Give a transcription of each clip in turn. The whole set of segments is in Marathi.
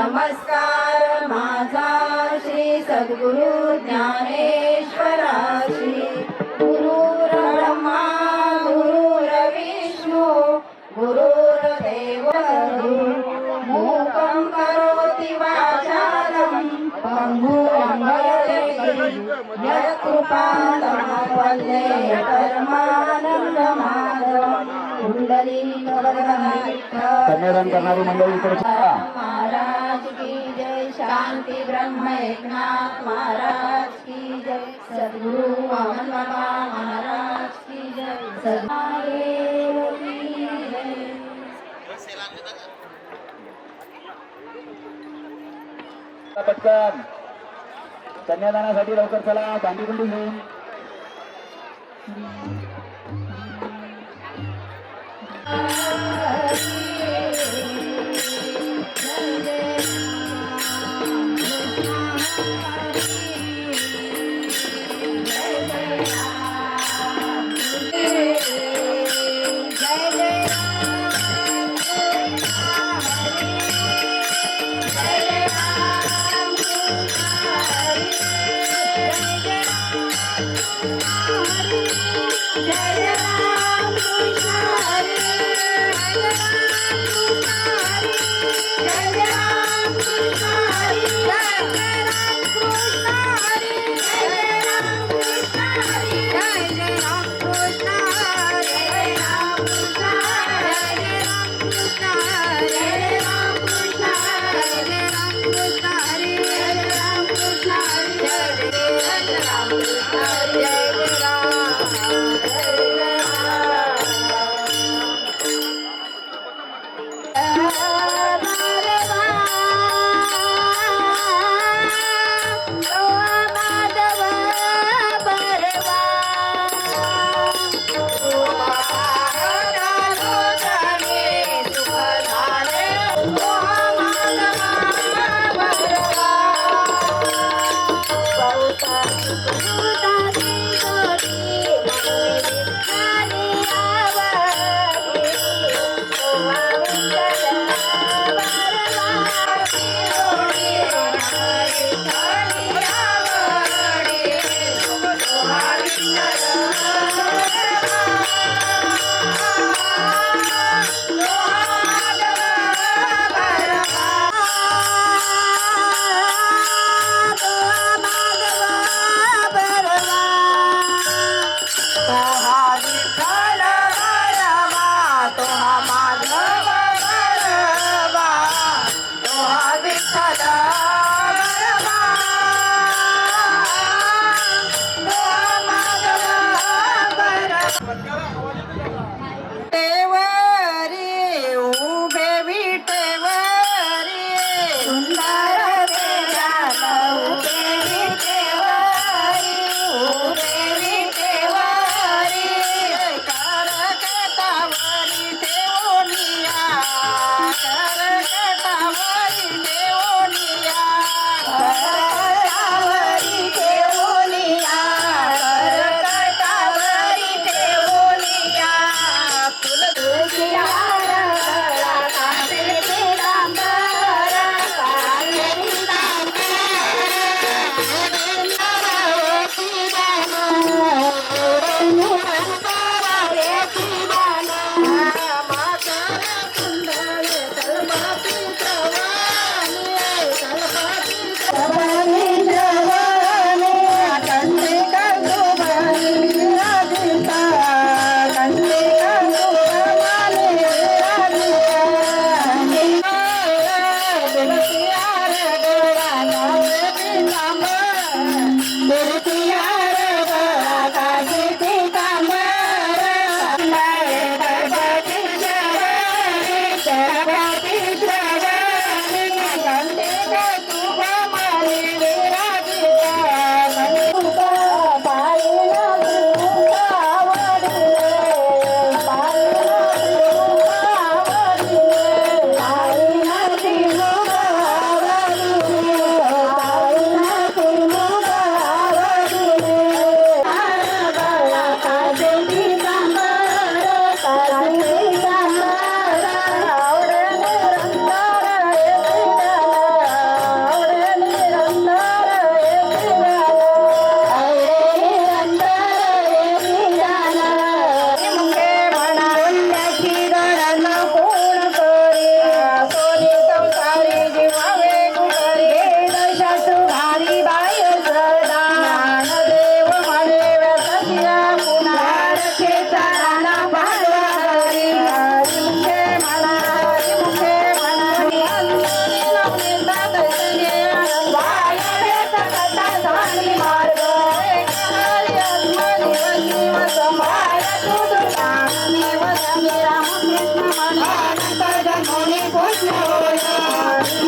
नमस्कार माझा श्री सद्गुरु ज्ञानेश्वराशी। गुरुर्ब्रह्मा गुरुर्विष्णू गुरुर्देव मूकं करोति वाचालं पंगुं यत्कृपालं वन्दे परमानन्दमाधवं। कन्यादान करणारी मंडळी इकडे महाराज की जय। शांती ब्रह्म एकनाथ महाराज की जय। सद्गुरु वामन बाबा महाराज की जय। सद्गुरुदेव की जय। पटकन कन्यादानासाठी लवकर चला, बांधी गुंडी घेऊन।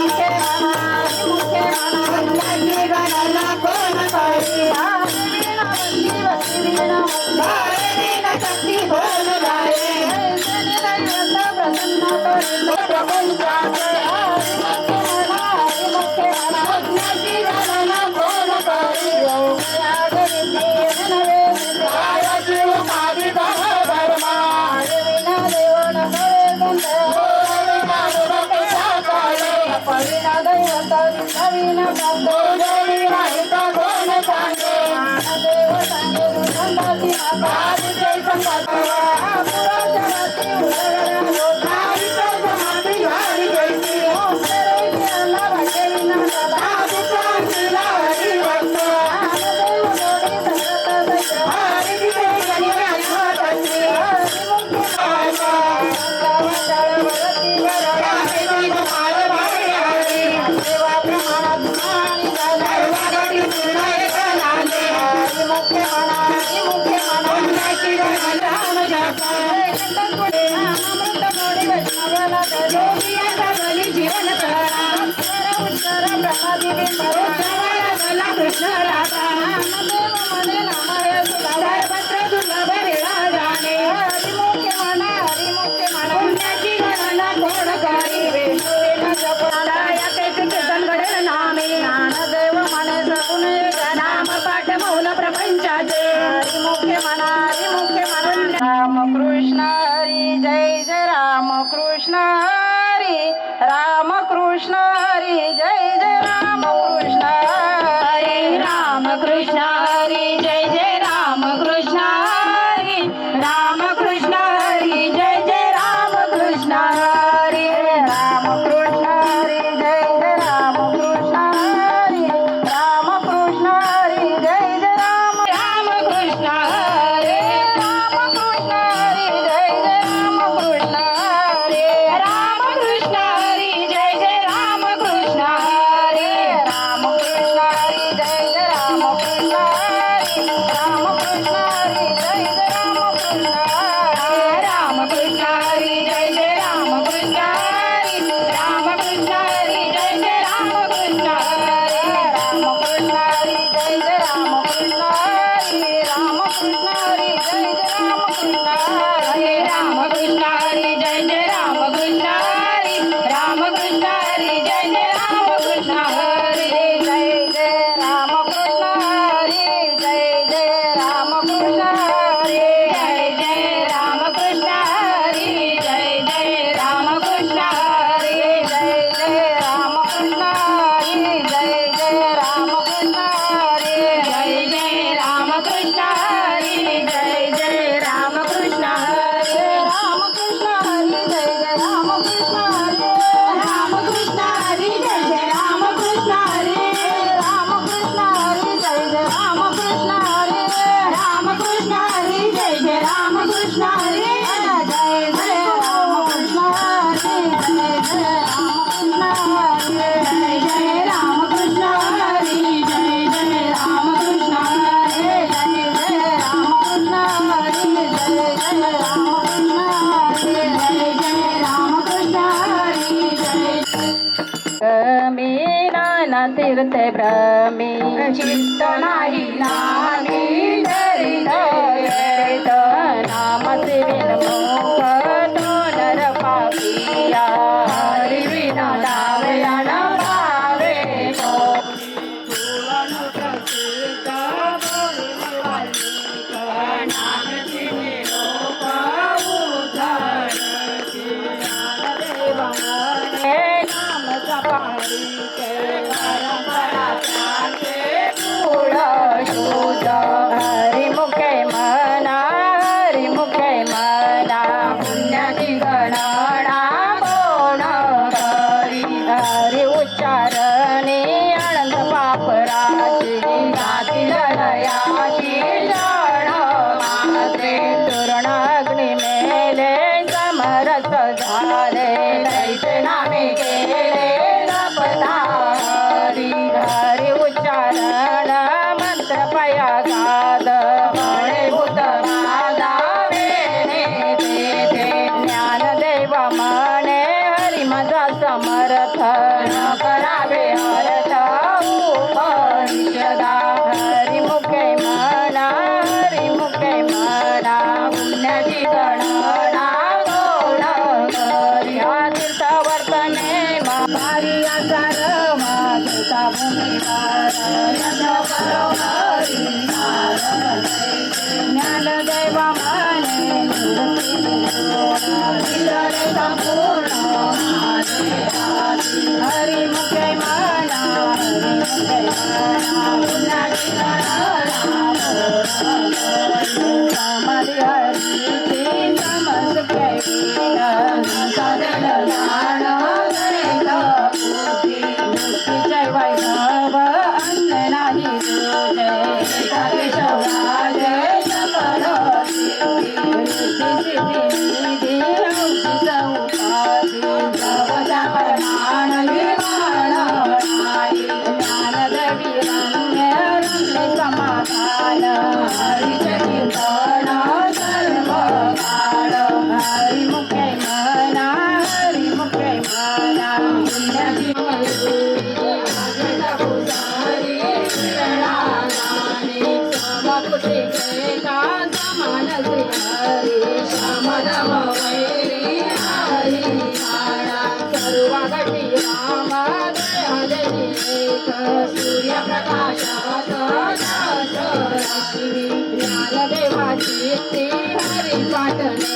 मुखे म्हणा पुण्याची गणना कोण करी वीणा वंदी वंदी वीणा वीणा शक्ती बोल गाये प्रसन्न करी प्रपंचाचे मुखे म्हणा पुण्याची गणना कोण करी जीवन कृष्ण राधा मने सर्वत्र दुर्लभ वेळा जाणे हरिमुखे म्हणा पुण्याची गणना कोण करी विष्णुविना जपणारा या कीर्तन घडेल नामे ज्ञानदेव मने सगुण नाम पाठ मौन प्रपंचाचे हरिमुखे म्हणा रामकृष्ण हरी जय जय रामकृष्ण हरी रामकृष्ण हरी जय जय रामकृष्ण हरी रामकृष्ण हरी जय जय रामकृष्ण हरी रामकृष्ण हरी जय जय रामकृष्ण हरी रामकृष्ण हरी जय जय रामकृष्ण हरी रामकृष्ण हरी जय जय रामकृष्ण हरी रामकृष्ण हरी जय जय रामकृष्ण हरी रामकृष्ण हरी जय जय रामकृष्ण हरी रामकृष्ण हरी जय जय रामकृष्ण हरी रामकृष्ण हरी जय जय रामकृष्ण हरी रामकृष्ण हरी जय जय रामकृष्ण हरी रामकृष्ण हरी जय जय रामकृष्ण हरी रामकृष्ण हरी जय जय रामकृष्ण हरी रामकृष्ण हरी जय जय रामकृष्ण हरी रामकृष्ण हरी जय जय रामकृष्ण हरी रामकृष्ण हरी जय जय रामकृष्ण हरी जय जय रामकृष्ण हरी जय जय रामकृष्ण हरी जय जय रामकृष्ण हरी जय जय रामकृष्ण हरी जय जय रामकृष्ण हरी जय जय रामकृष्ण हरी जय जय रामकृष्ण हरी जय जय रामकृष्ण हरी रामकृष्ण हरी जय जय रामकृष्ण हरी रामकृष्ण हरी जय जय रामकृष्ण हरी रामकृष्ण हरी जय जय रामकृष्ण हरी रामकृष्ण हरी जय जय रामकृष्ण हरी जय जय रामकृष्ण हरी जय जय रामकृष्ण हरी जय जय रामकृष्ण हरी जय जय रामकृष्ण हरी जय जय रामकृष्ण हरी जय जय रामकृष्ण हरी जय जय रामकृष्ण हरी जय मीना तीर्थे भ्रमी चित्त नाही नामी धरित नाम सेविन मुख तो नर पापिया हरि विना लावया न पावे नाम सपारी हरिमुखे मना पुण्याची गणना कोण करी हरि उच्चारणे अनंत पापराची गाती लयाची जण मात्रे तरुण अग्नि मेले समरस झाले तैसे नामे केले जपता हरी हरि उच्चारण मंत्र पया गाद म्हणे भूत मादावे ज्ञानदेव म्हणे हरि माझा चितळे संपूर्ण हरिमुखे म्हणा हरिमुखे म्हणा पुन्हा समाधी हरीची समसुखे साधन ज्ञान मुक्तीचे वैभव अंत नाही तुझे केशवराज सकल सिद्धी निधी औषध उपाधी सर्वचा प्रमाण निर्माण नाही ज्ञानदेवी रम्य रमले समाधान हरीचे कीर्तन सर्व काळ हरिमुखे म्हणा हरिमुखे म्हणा पुण्याची ज्ञानदेवाची हरी पाटणे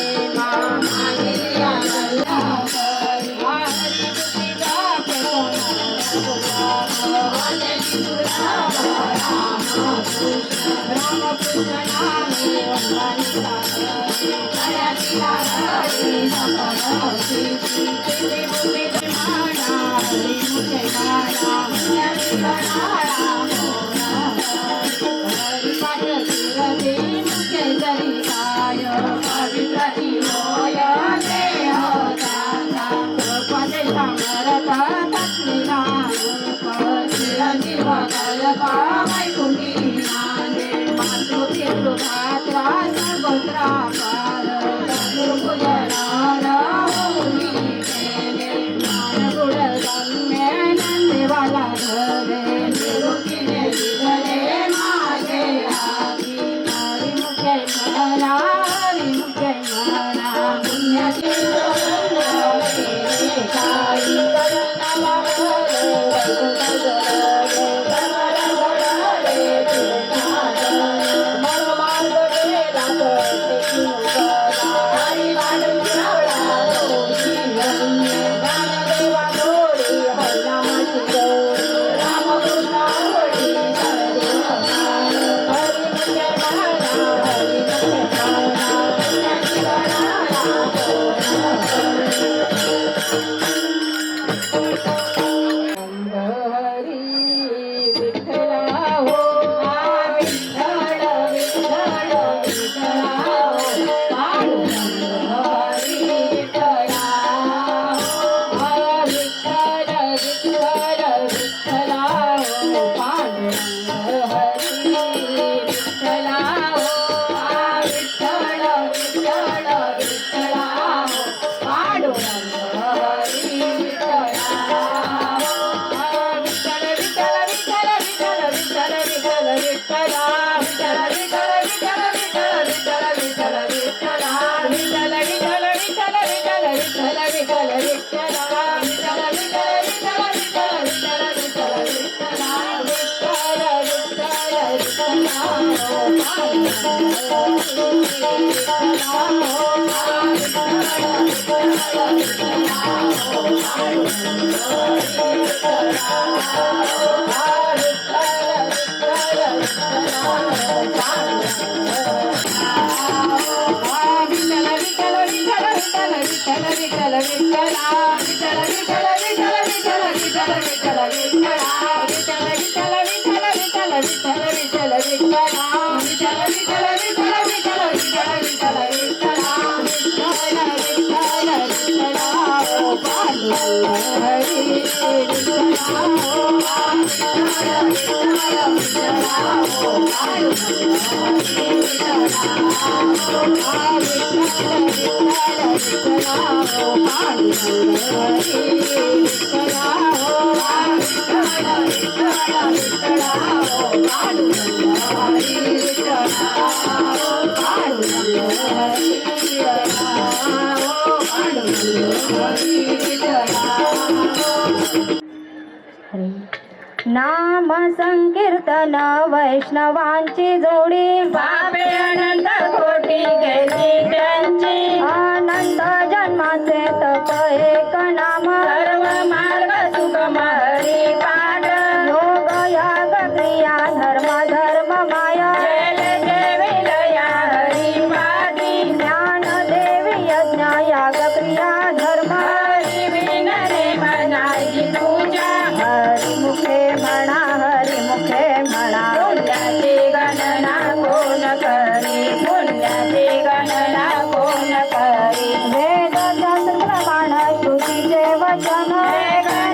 नाम संकीर्तन वैष्णवांची जोडी पापे अनंत कोटी गेली त्यांची आनंद जन्म जन्माचे तप एक नाम सर्व मार्ग सुगम हरी पाठ योग याग क्रिया धर्म धर्म माया जय देवी लया हरी पाठी ज्ञान देवी यज्ञ याग क्रिया धर्म हरी बिन रे मनाची पूजा हरी मुखे म्हणा हरी मुखे म्हणा पुण्याची गणना कोण करी पुण्याची गणना कोण करी वेद शास्त्र प्रमाण श्रुतीचे वचन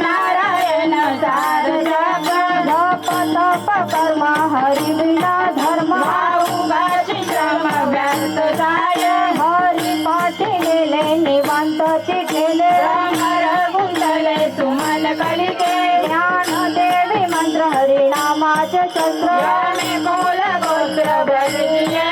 नारायण सार जप जप तप कर्म हरी विना धर्म भाऊबाची श्रम व्यर्थ जाय हरी पाठी गेले निवांतची ठेले अमर गुंतले सुमन कलिके ज्ञान देवी मंत्र हरिनामाचे शस्त्र याने कोल गोत्र बलिले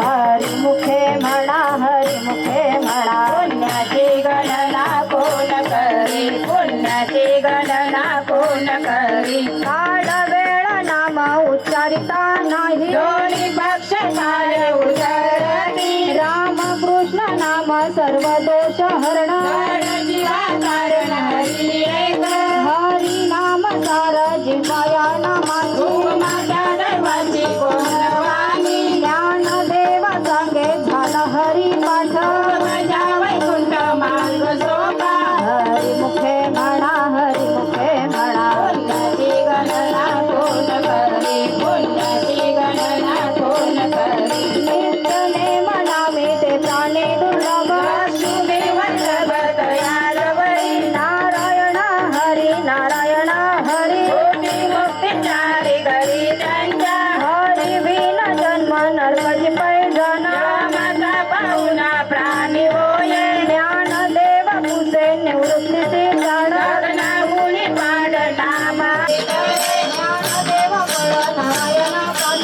हरी मुखे म्हणा हरी मुखे म्हणा पुण्याची गणना कोण करी पुण्याची गणना कोण करी काळ वेळ नाम उच्चारिता नाही दोन्ही पक्ष काय उतरती राम कृष्ण नाम सर्व दोष हरण जीवा कारण हरी एक हरी नाम सार जिवाया नामाची माझ्या दैवाची कोण वाणी ज्ञान देवा सांगे झाला हरी पाठ माझ्या वैकुंठ मार्ग सोपा हरी मुखे म्हणा हरी मुखे म्हणा पुण्याची गणना कोण करी पुण्याची गणना कोण करी नित्य नेम नामे ते प्राणी दुर्लभ वासुदेव सर्वत यादवरी नारायण हरी नारायण हरी कोटी मुक्तीचारी घरी त्यांच्या हरी विन जन्म नरकची पैजन रामाचा पाहुणा प्राणी होय ज्ञान देव पुसे निवृत्तीची जाण गगना मुली पाड नामा ज्ञान देव बळ नारायण पाठ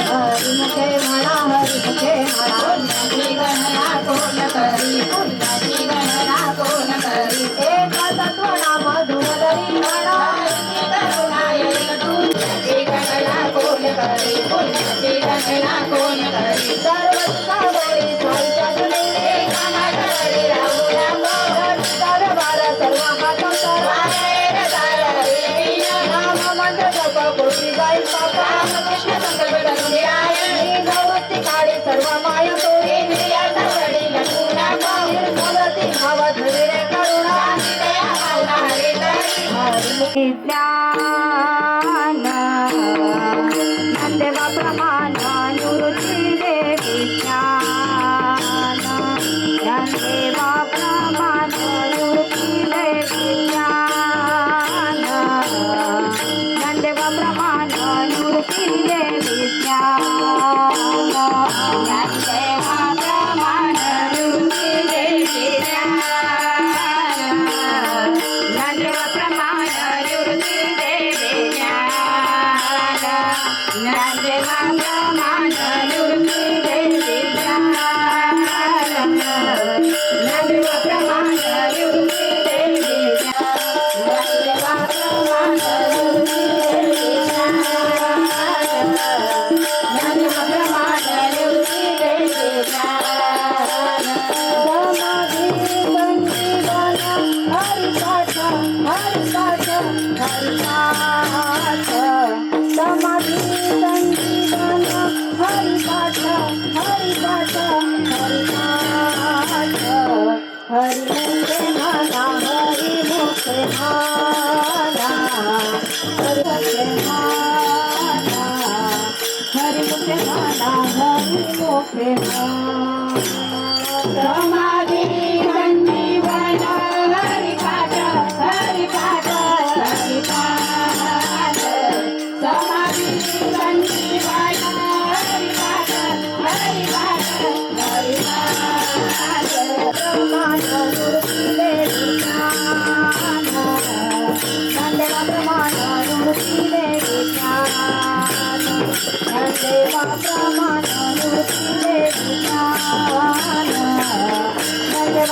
हरी मुखे म्हणा हरी मुखे म्हणा पुण्याची गणना कोण करी पुण्याची गणना कोण करी एक तत्व नाम धुमधरी म्हणा करुणायक पुण्याची गणना कोण करी पुण्याची गणना कोण करी सर्व सावळी साईच्या तुले कामाकडे राहू लागो सर्व बार सर्व हातम सर्व नाम मंत्र जप कोटी जाईल पापा कृष्ण संकल्प करून आय निवृत्ती काळी सर्व माया तोडी इंद्रियाचा वडील पुन्हा निर्मलती भाव धरे करुणा हरी ज्ञान नंदेवा प्रमाण निवृत्ती देवी ज्ञान नंदेवा प्रमाण निवृत्ती देवी ज्ञान नंदेवा प्रमाण निवृत्ती देवी ज्ञान समाधी संजीवन हरिपाठ हरिपाठ हरिपाठ हरिमुखे म्हणा हरिमुखे म्हणा हरिमुखे म्हणा हरिमुखे म्हणा हरिमुखे म्हणा समाधी संजीवन हरिपाठ हरिपाठ हरिपाठ समाधी संजीवन हरिपाठ हरिपाठ हरिपाठ प्रमाण मूर्ती देवी ज्ञान नंदेवा प्रमाण मूर्ती देवी ज्ञान नंदेवा प्रमाण मूर्ती देवी ज्ञान नंदेवा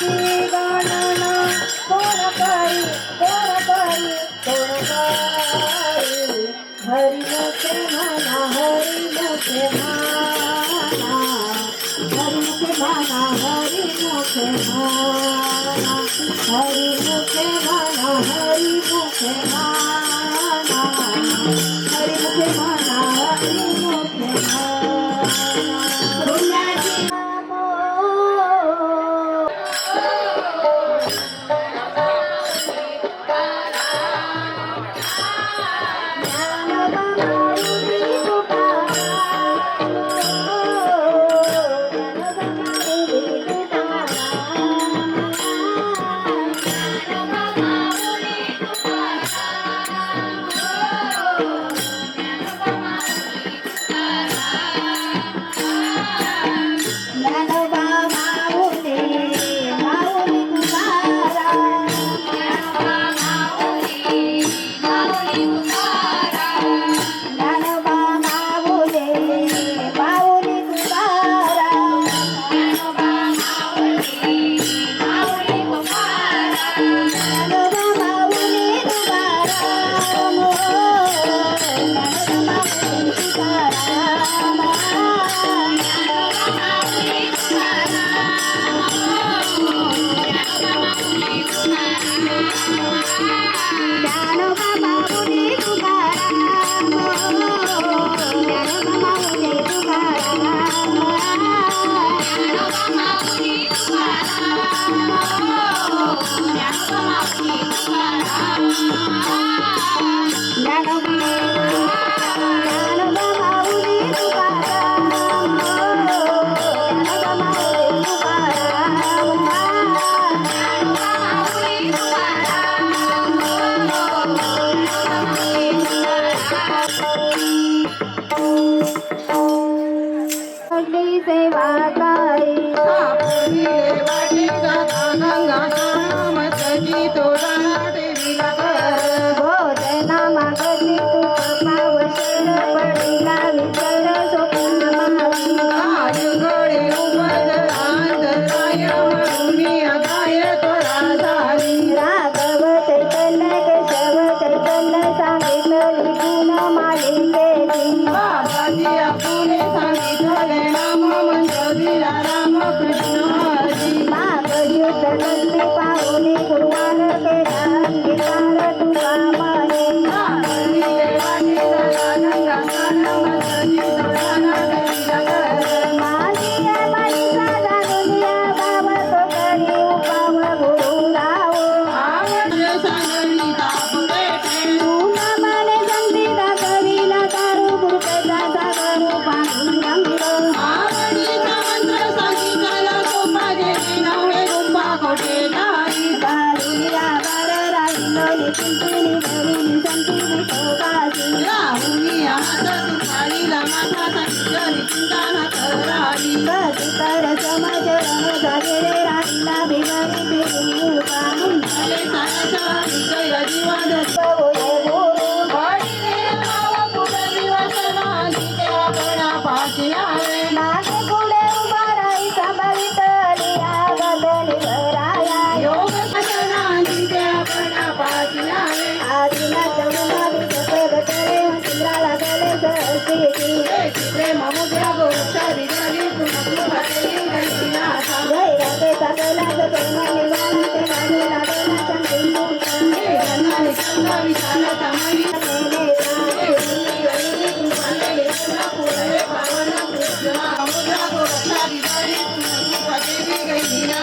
गणना कोण करी हरिमुखे म्हणा हरिमुखे म्हणा हरिमुखे म्हणा हरिमुखे म्हणा हरिमुखे म्हणा हरिमुखे म्हणा हरिमुखे म्हणा हरिमुखे सेवा गाई भोजना मागती तुझ पावशेर पडिला विचार स्वप्न महावी राघव चैतन्य केशव चैतन्य सांगितली गुण मालिकेची माग युद्ध नसते पाहुणे गुरुवार केला अंगीकार तुझा मने मालिया मनीषा जाणूनिया बाब तो करी उपाव गुरु राव तुला माने संतीला करीला दारू गुरुपेचा सागरू पाहून रंग बारुलिया बार राहिलो निकुंतुनी धरुनी संतुनी शोकाची कधी तर समाचरण झालेले राहिला भिगरी फिरू कामून मागे पुढे उभा राही सांभाळितली आगदली भराया आदिनाथ उमावी प्रगटले चंद्राला गले सरस्वती गैराते सकलाच प्रेम निवांते बाजूला गेला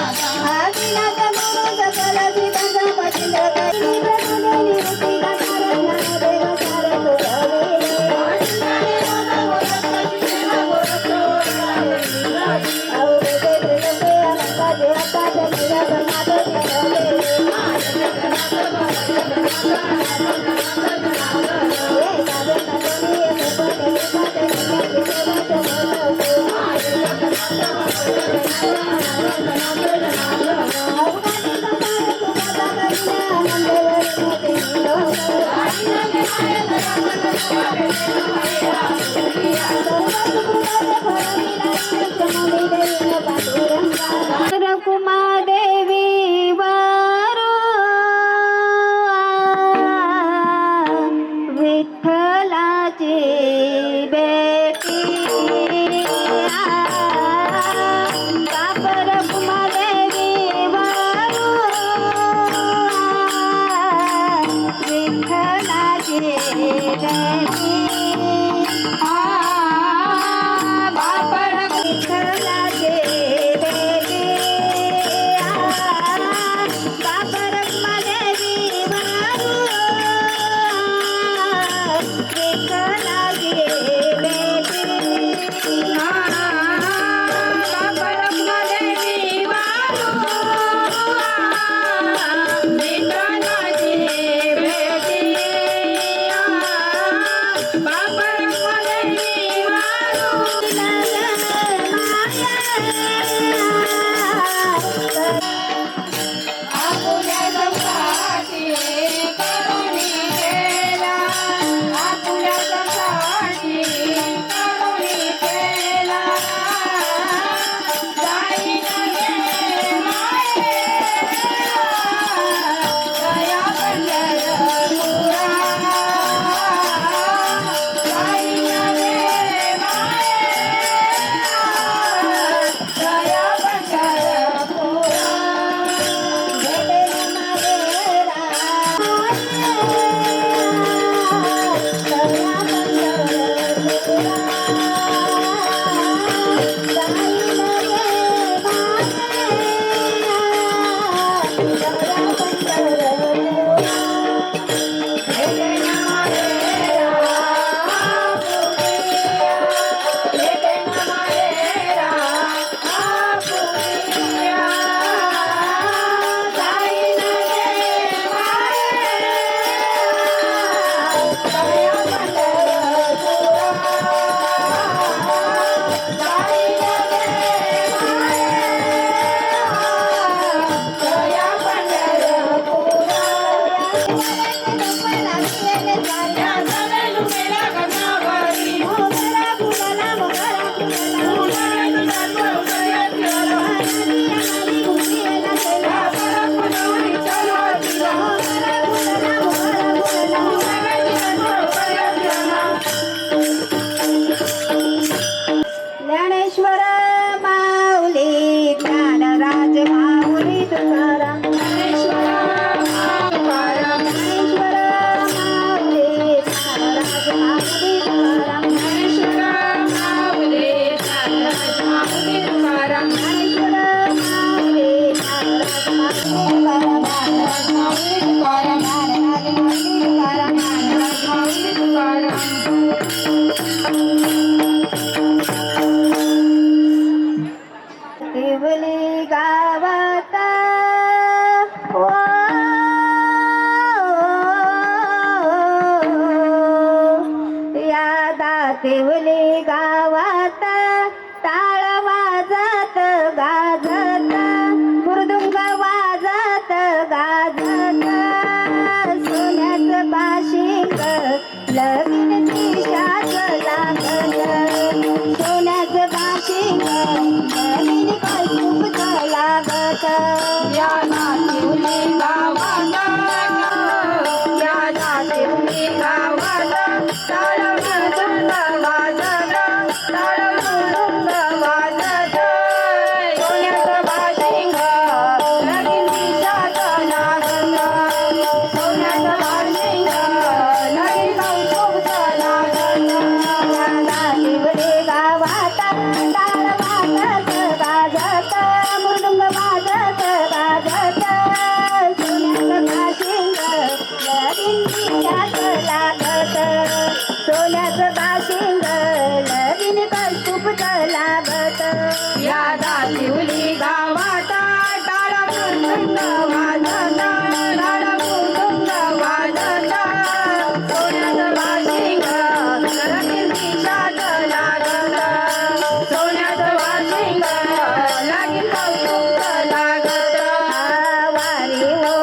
आदिनाथ गुरु सकल श्रीकांत पतित कैली प्रभुने निवृत्ती गाथा ज्ञानदेव सारथो अवघे प्रेमते अनंताचे अत्ताचे निराकरणात कुमादेवी देवली गावात यादा देवली गावात टाळ वाजत गाजत मृदुंग वाजत गाजत सोन्याचं बाशिंग लगीन दिशाच लागत सोन्याचं बाशिंग लगीन कौतुक लागत या नाशिवली गावात या नाशिवली गावात टाळ वाजत वाजत टाळ मृदुंग वाजत सोन्याचं बाशिंग लगीन दिशाच लागत सोन्याचं बाशिंग लगीन कौतुक लागत या नाशिवली गावात टाळ वाजत गाजत मृदुंग वाजत गाजत सोन्याचं बाशिंग लगीन दिशाच लागत सोन्याचं बाशिंग लगीन कौतुक लागत या दाशिवली गावात टाळ मृदुंग वाजत टाळ मृदुंग वाजत सोन्याचं बाशिंग लगीन दिशाच लागत सोन्याचं बाशिंग लगीन कौतुक लागत वारी हो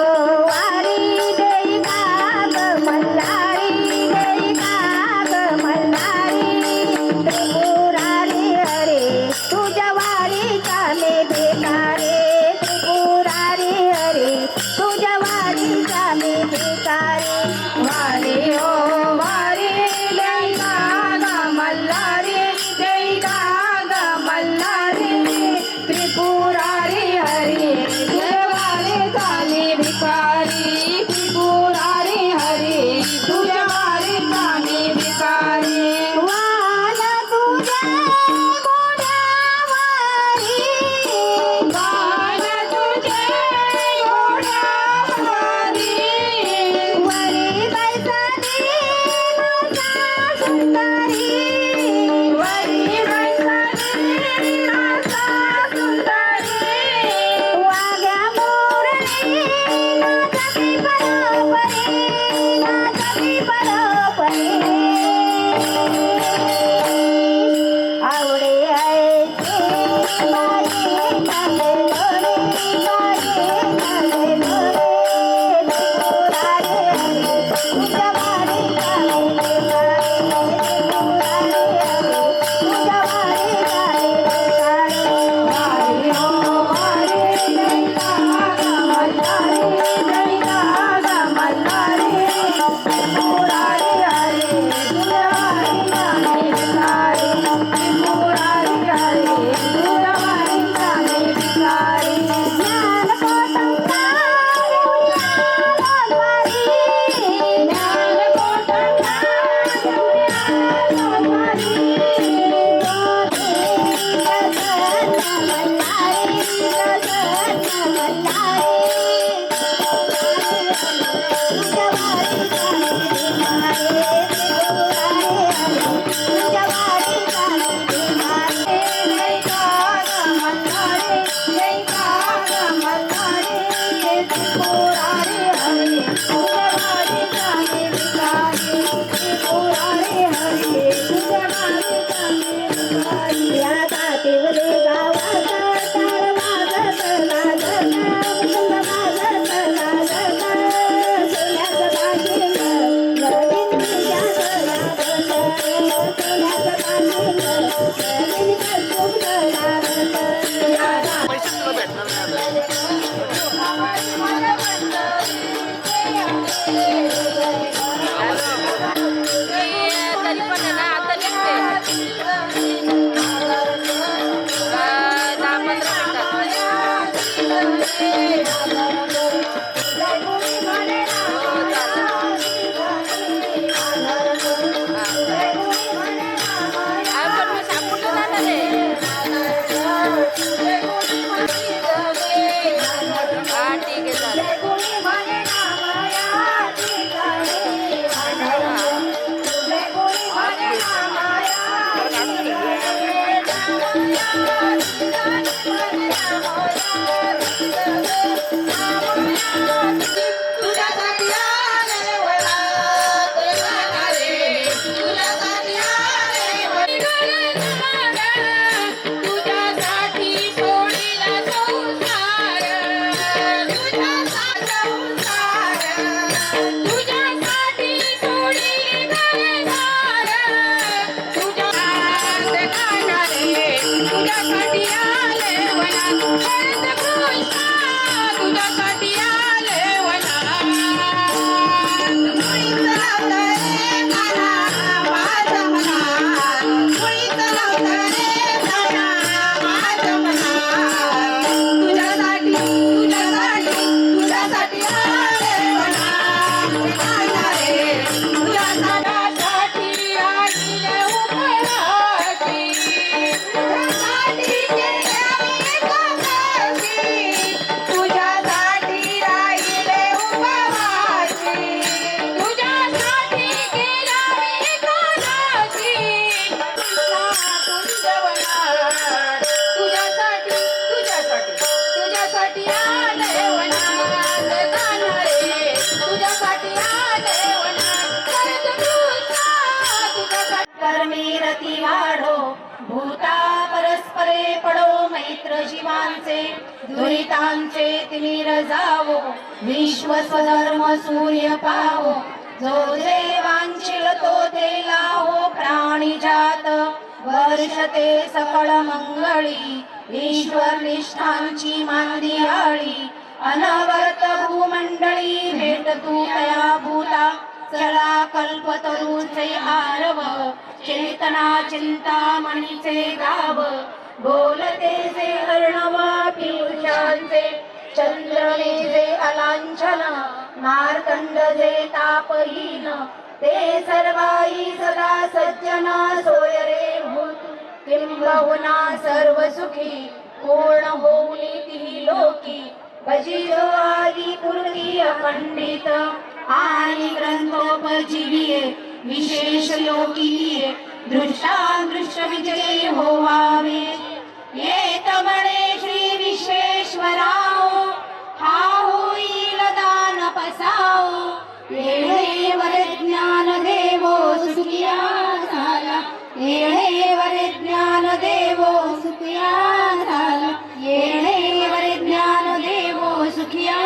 वारी देई काग मल्हारी देई काग मल्हारी त्रिपुरारी हरे तुझ्या वारीचा मे भिकारी त्रिपुरारी हरे गती वाढो भूता परस्परे पडो मैत्र जीवांचे दुरितांचे तिमिर जावो विश्व स्वधर्म सूर्य पावो जो जे वांछिल तो ते लाहो प्राणी जात वर्षते सकळ मंगळी ईश्वर निष्ठांची मांदियाळी अनवर्त भूमंडळी भेट तू तया भूता चला कल्पतरूचे आरव चेतना चिंतामणीचे गाव बोलते जे अर्णव पियुषांचे चंद्रने जे अलांछन मार्कंड जे तापहीन ते सर्वाई सदा सज्जन सोय रे भूत किंबहुना सर्व सुखी पूर्ण होऊनी ती लोकी भजिजो आदि पूर्ती अखंडित आणि ग्रंथोपजीविये विशेष लोकीये दृष्टादृश्य विजयी होवावे येत म्हणे श्री विश्वेश्वराओ हा होईल दान पसाओ येणेवर ज्ञान देवो सुखिया झाला येणेवर ज्ञान देवो सुखिया झाला येणेवर ज्ञान देवो सुखिया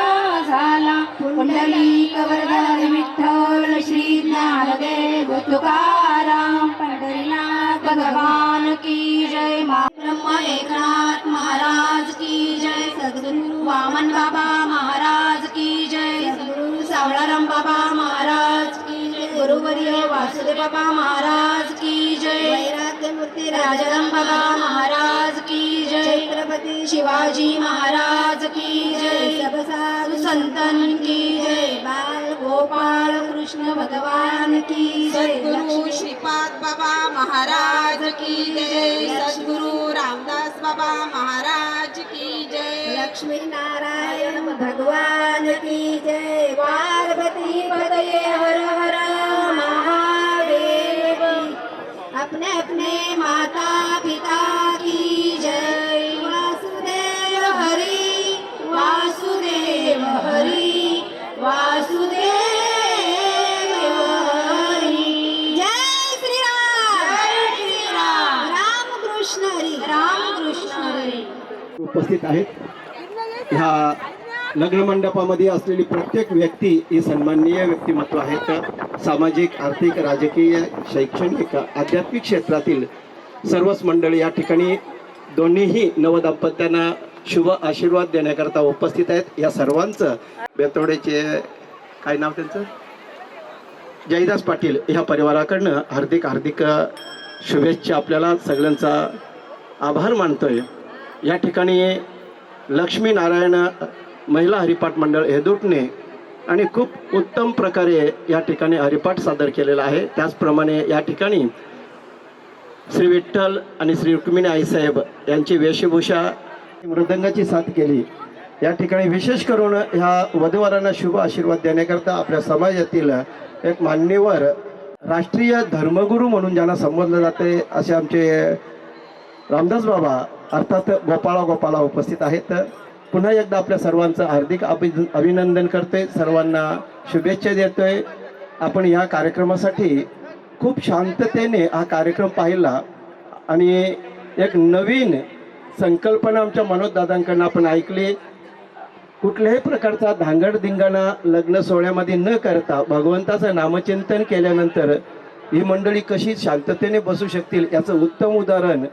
झाला पुंडलिक वरदारी विठ्ठल श्री ज्ञानदेव तुकाराम पंढरीनाथ भगवान की जय ब्रह्म एकनाथ महाराज की जय सद्गुरु वामन बाबा महाराज की जय सद्गुरु सावळाराम बाबा महाराज की जय गुरुवर्य वासुदेव बाबा महाराज की जय वैराग्य मूर्ती राजाराम बाबा महाराज की जय छत्रपती शिवाजी महाराज की जय सब साधु संतन की जय बाल गोपाल कृष्ण भगवान की जय सद्गुरु श्रीपाद बाबा महाराज की जय सद्गुरु रामदास बाबा महाराज की जय लक्ष्मी नारायण भगवान की जय पार्वती पतये हर हर महादेव अपने अपने माता पिता की जय वासुदेव हरि वासुदेव हरि वासुदेव हरि जय श्री राम रामकृष्ण हरी रामकृष्ण हरी उपस्थित आहेत. ह्या लग्न मंडपामध्ये असलेली प्रत्येक व्यक्ती ही सन्माननीय व्यक्तिमत्व आहेत. सामाजिक, आर्थिक, राजकीय, शैक्षणिक, आध्यात्मिक क्षेत्रातील सर्वच मंडळी या ठिकाणी दोन्हीही नवदाम्पत्यांना शुभ आशीर्वाद देण्याकरता उपस्थित आहेत. या सर्वांचं बेतोडेचे काय नाव त्यांचं जयदास पाटील ह्या परिवाराकडनं हार्दिक हार्दिक शुभेच्छा. आपल्याला सगळ्यांचा आभार मानतोय. या ठिकाणी लक्ष्मी नारायण महिला हरिपाठ मंडळ हेदुटणे आणि खूप उत्तम प्रकारे या ठिकाणी हरिपाठ सादर केलेला आहे. त्याचप्रमाणे या ठिकाणी श्री विठ्ठल आणि श्री रुक्मिणी आईसाहेब यांची वेशभूषा मृदंगाची साथ केली. या ठिकाणी विशेष करून ह्या वधूवरांना शुभ आशीर्वाद देण्याकरता आपल्या समाजातील एक मान्यवर राष्ट्रीय धर्मगुरू म्हणून ज्यांना संबोधलं जाते असे आमचे रामदास बाबा अर्थात गोपाळा उपस्थित आहेत. पुन्हा एकदा आपल्या सर्वांचं हार्दिक अभिनंदन करतोय. सर्वांना शुभेच्छा देतोय. आपण या कार्यक्रमासाठी खूप शांततेने हा कार्यक्रम पाहिला आणि एक नवीन संकल्पना आमच्या मनोजदादांकडून आपण ऐकली. कुठल्याही प्रकारचा धांगडधिंगाणा लग्न सोहळ्यामध्ये न करता भगवंताचं नामचिंतन केल्यानंतर ही मंडळी कशी शांततेने बसू शकतील याचं उत्तम उदाहरण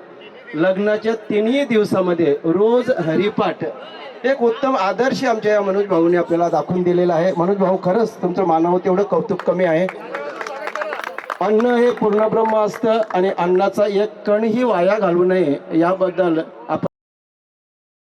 लग्नाच्या 3ही दिवसामध्ये रोज हरिपाठ एक उत्तम आदर्श आमच्या या मनोज भाऊने आपल्याला दाखवून दिलेला आहे. मनोज भाऊ खरंच तुमचं मानावं तेवढं कौतुक कमी आहे. अन्न हे पूर्णब्रह्म असतं आणि अन्नाचा एक कणही वाया घालू नये याबद्दल आपण